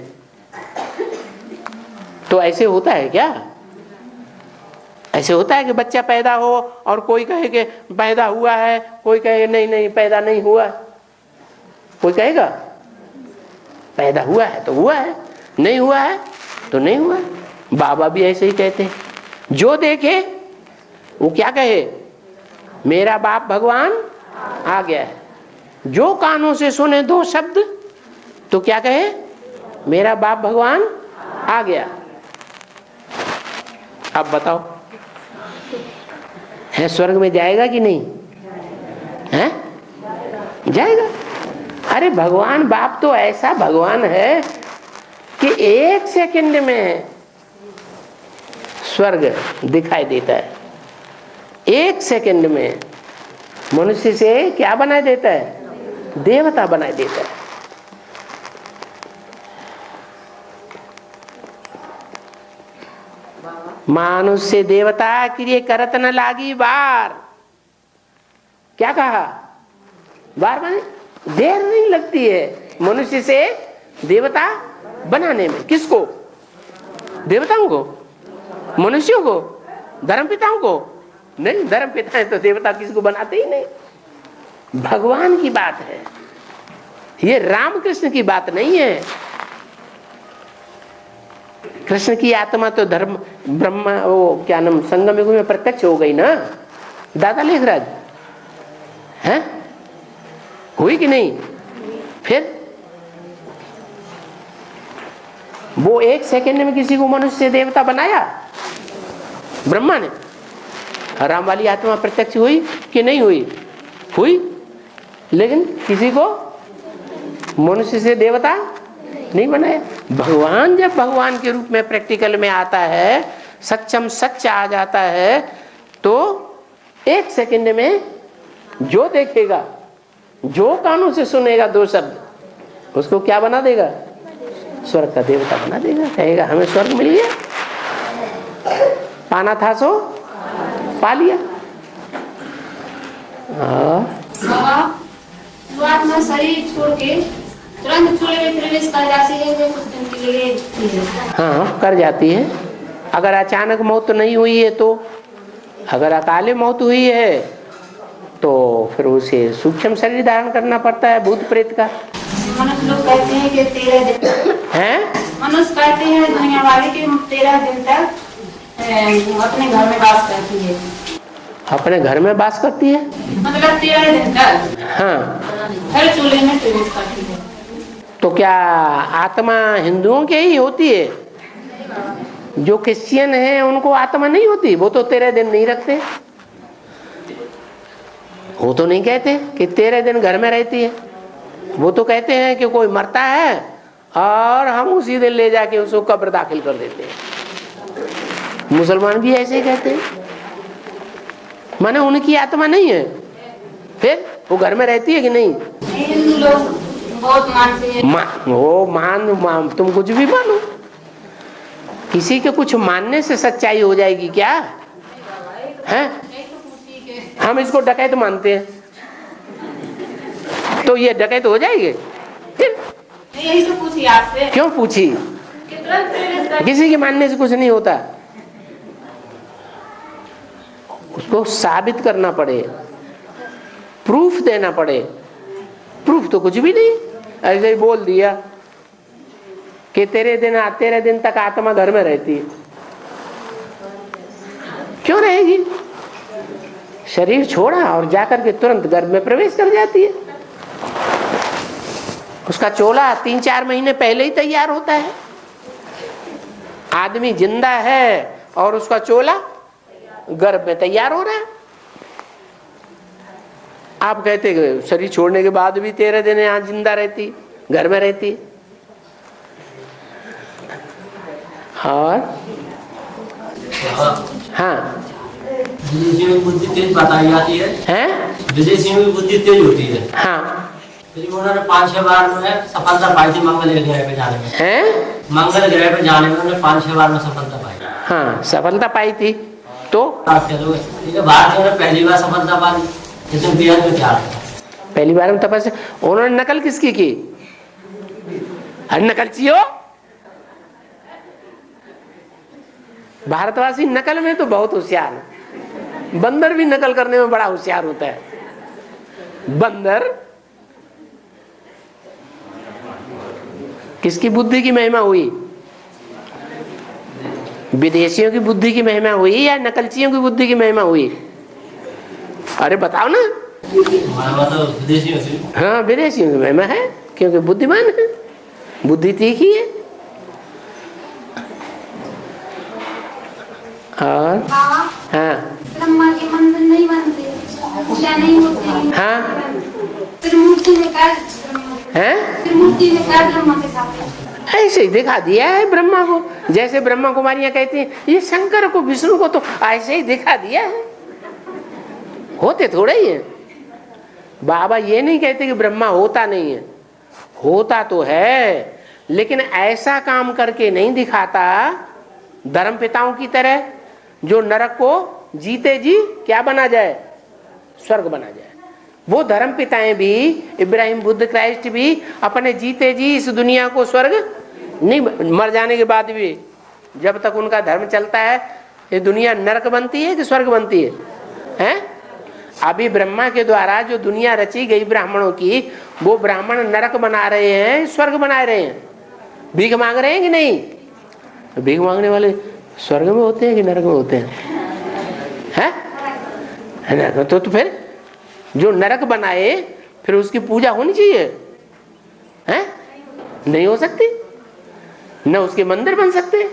तो ऐसे होता है क्या? ऐसे होता है कि बच्चा पैदा हो और कोई कहे कि पैदा हुआ है, कोई कहे नहीं नहीं पैदा नहीं हुआ? कोई कहेगा पैदा हुआ है तो हुआ है, नहीं हुआ है तो नहीं हुआ है। बाबा भी ऐसे ही कहते हैं, जो देखे वो क्या कहे, मेरा बाप भगवान आ गया है। जो कानों से सुने 2 शब्द तो क्या कहे, मेरा बाप भगवान आ गया। अब बताओ, है स्वर्ग में जाएगा कि नहीं? है? जाएगा। अरे भगवान बाप तो ऐसा भगवान है कि 1 सेकंड में स्वर्ग दिखाई देता है। 1 सेकंड में मनुष्य से क्या बना देता है? देवता बना देता है। मानुष से देवता क्रिय करत न लागी बार। क्या कहा? बार माने देर नहीं लगती है मनुष्य से देवता बनाने में। किसको? देवताओं को? मनुष्यों को? धर्मपिताओं को? नहीं, धर्मपिता है तो देवता किसको बनाते ही नहीं। भगवान की बात है ये, रामकृष्ण की बात नहीं है। कृष्ण की आत्मा तो धर्म ब्रह्मा वो क्या नाम संगम युग में प्रत्यक्ष हो गई ना, दादा लेखराज, हैं? हुई कि नहीं? फिर वो 1 सेकंड में किसी को मनुष्य से देवता बनाया ब्रह्मा ने। राम वाली आत्मा प्रत्यक्ष हुई कि नहीं हुई? हुई, लेकिन किसी को मनुष्य से देवता नहीं बनाया। भगवान जब भगवान के रूप में प्रैक्टिकल में आता है, सच्चम सच आ जाता है, तो 1 सेकंड में जो देखेगा, जो कानों से सुनेगा 2 शब्द, उसको क्या बना देगा? स्वर्ग का देवता बना देगा। कहेगा हमें स्वर्ग मिल गया, पाना था सो पा लिया। शुरुआत में शरीर छोड़ के तुरंत चूल्हे में प्रवेश कर जाती है, कुछ दिन के लिए। हाँ, कर जाती है। अगर अचानक मौत नहीं हुई है तो, अगर अकाले मौत हुई है तो फिर उसे सूक्ष्म शरीर धारण करना पड़ता है, भूत प्रेत का। मनुष्य लोग कहते हैं कि 13 दिन हैं, मनुष्य कहते हैं दुनिया वाले कि 13 दिन तक अपने घर में वास करती है। अपने घर में वास करती है मतलब 13 दिन तक हाँ, हर चूल्हे में प्रवेश करती है। तो क्या आत्मा हिंदुओं के ही होती है? जो क्रिश्चियन है उनको आत्मा नहीं होती? वो तो 13 दिन नहीं रखते, वो तो नहीं कहते कि 13 दिन घर में रहती है। वो तो कहते हैं कि कोई मरता है और हम उसी दिन ले जाके उसको कब्र दाखिल कर देते हैं। मुसलमान भी ऐसे ही कहते हैं, माने उनकी आत्मा नहीं है, फिर वो घर में रहती है कि नहीं? हिंदू लोग बहुत मानते हैं। मान तुम कुछ भी मानो, किसी के कुछ मानने से सच्चाई हो जाएगी क्या है? हम इसको डकैत मानते हैं तो ये डकैत हो जाएंगे फिर? यही तो पूछी आपसे। क्यों पूछी? किसी के मानने से कुछ नहीं होता, उसको साबित करना पड़े, प्रूफ देना पड़े। प्रूफ तो कुछ भी नहीं, ऐसे ही बोल दिया कि 13 दिन तक आत्मा घर में रहती है। क्यों रहेगी? शरीर छोड़ा और जाकर के तुरंत गर्भ में प्रवेश कर जाती है। उसका चोला 3-4 महीने पहले ही तैयार होता है। आदमी जिंदा है और उसका चोला गर्भ में तैयार हो रहा है। आप कहते हैं शरीर छोड़ने के बाद भी 13 दिन यहाँ जिंदा रहती, घर में रहती। और हाँ, विदेशियों में बुद्धि तेज बताई जाती है, विदेशियों में बुद्धि तेज होती है। हाँ, उन्होंने 5-6 बार में सफलता पाई थी मंगल ग्रह पे जाने में। मंगल ग्रह पे जाने में उन्होंने 5-6 बार में सफलता पाई। हाँ, सफलता पाई थी। तो भारत में पहली बार सफलता पाई, जिसमें बेहद में क्या पहली बार में तपस्या। उन्होंने नकल किसकी की? नकलचियो। भारतवासी नकल में तो बहुत होशियार है। बंदर भी नकल करने में बड़ा होशियार होता है। बंदर किसकी बुद्धि की महिमा हुई? विदेशियों की बुद्धि की महिमा हुई या नकलचियों की बुद्धि की महिमा हुई? अरे बताओ ना। हाँ, विदेशियों की महिमा है, क्योंकि बुद्धिमान है, बुद्धि तीखी है। और हाँ, ब्रह्मा के मंदिर नहीं बनते, पूजा नहीं होती। हाँ, फिर मूर्ति में क्या ब्रह्मा के साथ ऐसे ही दिखा दिया है ब्रह्मा को। जैसे ब्रह्मा कुमारियां कहती हैं ये शंकर को विष्णु को तो ऐसे ही दिखा दिया है, होते थोड़े ही है। बाबा ये नहीं कहते कि ब्रह्मा होता नहीं है, होता तो है, लेकिन ऐसा काम करके नहीं दिखाता धर्म पिताओं की तरह, जो नरक को जीते जी क्या बना जाए? स्वर्ग बना जाए। वो धर्म पिताएं भी, इब्राहिम, बुद्ध, क्राइस्ट भी अपने जीते जी इस दुनिया को स्वर्ग नहीं, मर जाने के बाद भी जब तक उनका धर्म चलता है ये दुनिया नरक बनती है कि स्वर्ग बनती है? हैं? अभी ब्रह्मा के द्वारा जो दुनिया रची गई ब्राह्मणों की, वो ब्राह्मण नरक बना रहे हैं, स्वर्ग बना रहे हैं। भीख मांग रहे हैं कि नहीं? भीख मांगने वाले स्वर्ग में होते हैं कि नरक में होते हैं? हैं? तो फिर जो नरक बनाए फिर उसकी पूजा होनी चाहिए? हैं? नहीं हो सकती, न उसके मंदिर बन सकते।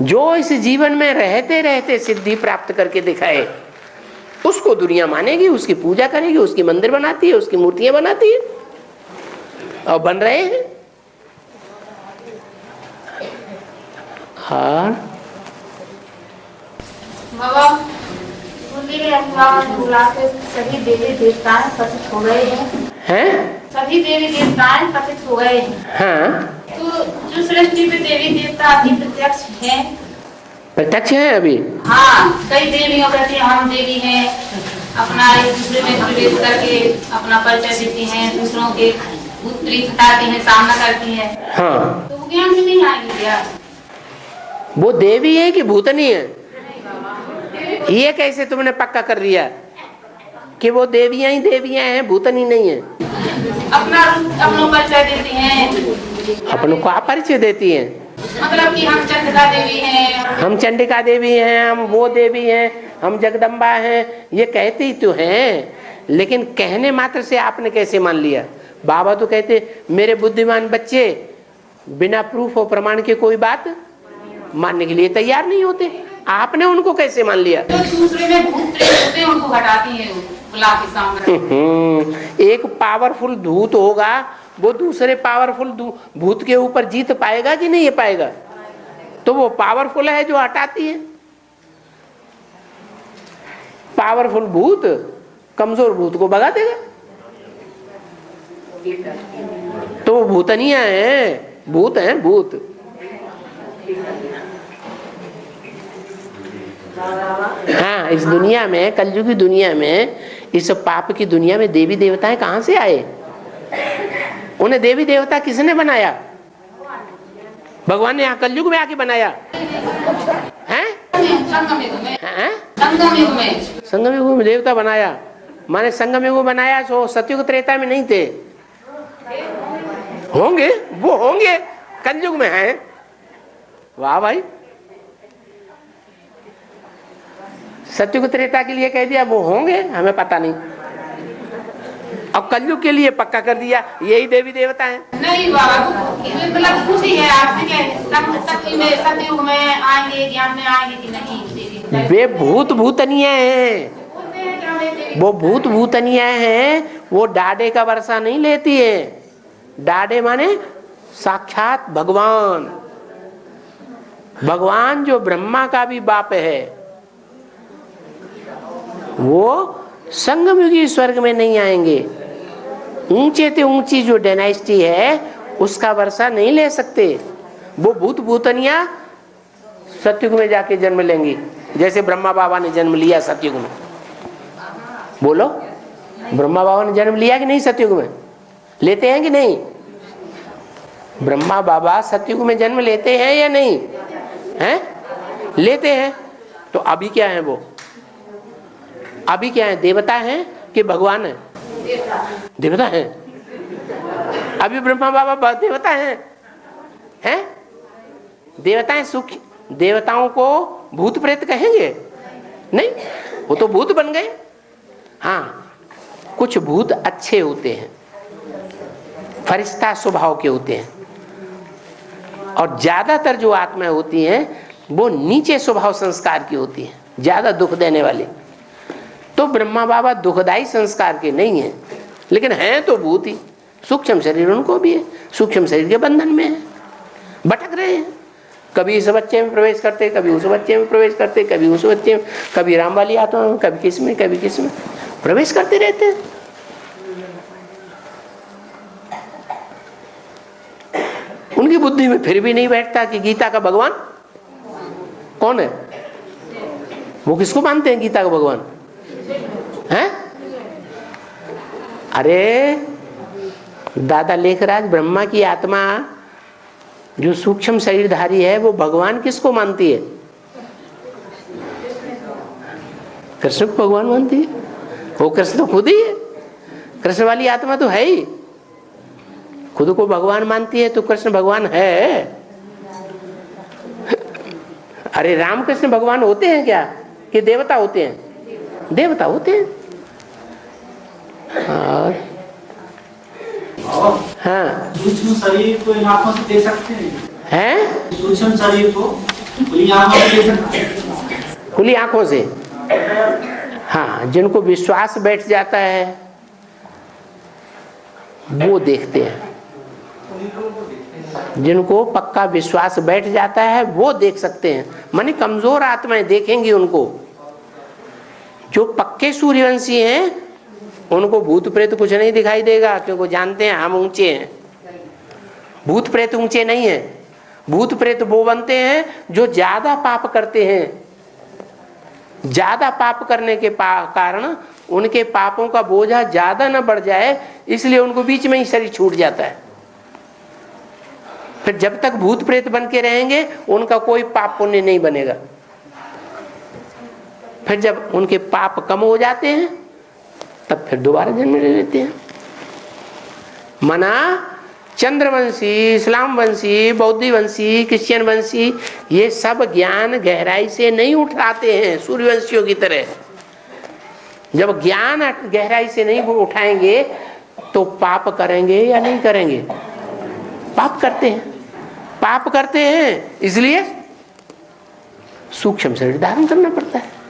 जो इस जीवन में रहते रहते सिद्धि प्राप्त करके दिखाए उसको दुनिया मानेगी, उसकी पूजा करेगी, उसकी मंदिर बनाती है, उसकी मूर्तियां बनाती है, और बन रहे हैं। और बाबा बुला के सभी देवी देवताएं पतित हो गए हैं। सभी देवी देवताएं पतित हो गए हैं। हाँ। तो जो सृष्टि में देवी देवता अभी प्रत्यक्ष हैं। प्रत्यक्ष है अभी? हाँ, कई देवियों कहती हैं हम देवी हैं, अपना एक दूसरे में प्रवेश करके अपना परिचय देती हैं, दूसरों के भूत प्रेत हटाती हैं, सामना करती हैं। हाँ। तो वो ज्ञान में नहीं आएगी क्या? वो देवी है कि भूतनी है? ये कैसे तुमने पक्का कर दिया कि वो देवियां ही देवियां हैं, भूतनी नहीं है? अपना परिचय देती हैं। अपनों को आप परिचय देती हैं? मतलब कि हम चंडिका देवी हैं, हम चंडिका देवी हैं, हम वो देवी हैं, हम जगदम्बा हैं, ये कहती तो हैं, लेकिन कहने मात्र से आपने कैसे मान लिया? बाबा तो कहते मेरे बुद्धिमान बच्चे बिना प्रूफ और प्रमाण के कोई बात मानने के लिए तैयार नहीं होते। आपने उनको कैसे मान लिया? तो दूसरे में भूत प्रेत होते हैं, उनको हटाती हैं बुला के सामने। एक पावरफुल भूत होगा, वो दूसरे पावरफुल भूत के ऊपर जीत पाएगा कि नहीं पाएगा? तो वो पावरफुल है जो हटाती है। पावरफुल भूत कमजोर भूत को भगा देगा। तो वो भूतनियां हैं, भूत हैं, भूत। हाँ, इस दुनिया में, कलयुग की दुनिया में, इस पाप की दुनिया में देवी देवताएं कहां से आए? उन्हें देवी देवता किसने बनाया? भगवान ने यहाँ कलयुग में आके बनाया है? संगम युग में देवता बनाया, माने संगम युग बनाया सो सतयुग त्रेता में नहीं थे। होंगे, वो होंगे, कलयुग में है। वाह भाई, सतयुग त्रेता के लिए कह दिया वो होंगे, हमें पता नहीं। अब कलयुग के लिए पक्का कर दिया यही देवी देवता है। नहीं बाबा, मतलब कुछ ही है आपसे सतयुग में आएंगे, ज्ञान में आएंगे कि नहीं? वे भूत भूतनिया हैं, वो भूत भूतनिया हैं, वो डाडे का वर्षा नहीं लेती है। डाडे माने साक्षात भगवान, भगवान जो ब्रह्मा का भी बाप है, वो संगमयुगी स्वर्ग में नहीं आएंगे। ऊंचे से ऊंची जो डायनेस्टी है उसका वर्षा नहीं ले सकते। वो भूत भूतनिया सतयुग में जाके जन्म लेंगी, जैसे ब्रह्मा बाबा ने जन्म लिया सतयुग में। बोलो, ब्रह्मा बाबा ने जन्म लिया कि नहीं सतयुग में? लेते हैं कि नहीं? ब्रह्मा बाबा सतयुग में जन्म लेते हैं या नहीं? हैं? लेते हैं। तो अभी क्या है वो? अभी क्या है? देवता है कि भगवान है? देवता है। अभी ब्रह्मा बाबा देवता है? हैं? देवता है। सुख देवताओं को भूत प्रेत कहेंगे? नहीं, वो तो भूत बन गए। हाँ, कुछ भूत अच्छे होते हैं, फरिश्ता स्वभाव के होते हैं, और ज्यादातर जो आत्माएं होती हैं वो नीचे स्वभाव संस्कार की होती हैं, ज्यादा दुख देने वाली। तो ब्रह्मा बाबा दुखदायी संस्कार के नहीं है, लेकिन हैं तो भूत ही। सूक्ष्म शरीर उनको भी है, सूक्ष्म शरीर के बंधन में है, भटक रहे हैं। कभी इस बच्चे में प्रवेश करते, कभी उस बच्चे में प्रवेश करते, कभी उस बच्चे में, कभी राम वाली आत्मा में, कभी किस में, कभी किस में प्रवेश करते रहते हैं। उनकी बुद्धि में फिर भी नहीं बैठता कि गीता का भगवान कौन है। वो किसको मानते हैं गीता का भगवान? हैं? अरे दादा लेखराज, ब्रह्मा की आत्मा जो सूक्ष्म शरीरधारी है वो भगवान किसको मानती है? कृष्ण को भगवान मानती है। वो कृष्ण तो खुद ही है, कृष्ण वाली आत्मा तो है ही। खुद को भगवान मानती है तो कृष्ण भगवान है। अरे रामकृष्ण भगवान होते हैं क्या कि देवता होते हैं? देवता होते हैं। और हाँ, सूक्ष्म शरीर को इन आंखों से देख सकते हैं? सूक्ष्म शरीर को खुली आंखों से देख सकते हैं? खुली आंखों से? हाँ, जिनको विश्वास बैठ जाता है वो देखते हैं। जिनको पक्का विश्वास बैठ जाता है वो देख सकते हैं, माने कमजोर आत्माएं देखेंगी उनको। जो पक्के सूर्यवंशी हैं उनको भूत प्रेत कुछ नहीं दिखाई देगा, क्योंकि जानते हैं हम ऊंचे हैं। भूत प्रेत ऊंचे नहीं है। भूत प्रेत वो बनते हैं जो ज्यादा पाप करते हैं। ज्यादा पाप करने के कारण उनके पापों का बोझा ज्यादा न बढ़ जाए, इसलिए उनको बीच में ही शरीर छूट जाता है। फिर जब तक भूत प्रेत बन के रहेंगे उनका कोई पाप पुण्य नहीं बनेगा। फिर जब उनके पाप कम हो जाते हैं तब फिर दोबारा जन्म ले लेते हैं। मना चंद्रवंशी, इस्लाम वंशी, बौद्धी वंशी, क्रिश्चियन वंशी, ये सब ज्ञान गहराई से नहीं उठाते हैं सूर्यवंशियों की तरह। जब ज्ञान गहराई से नहीं उठाएंगे तो पाप करेंगे या नहीं करेंगे? पाप करते हैं। पाप करते हैं इसलिए सूक्ष्म शरीर धारण करना पड़ता है।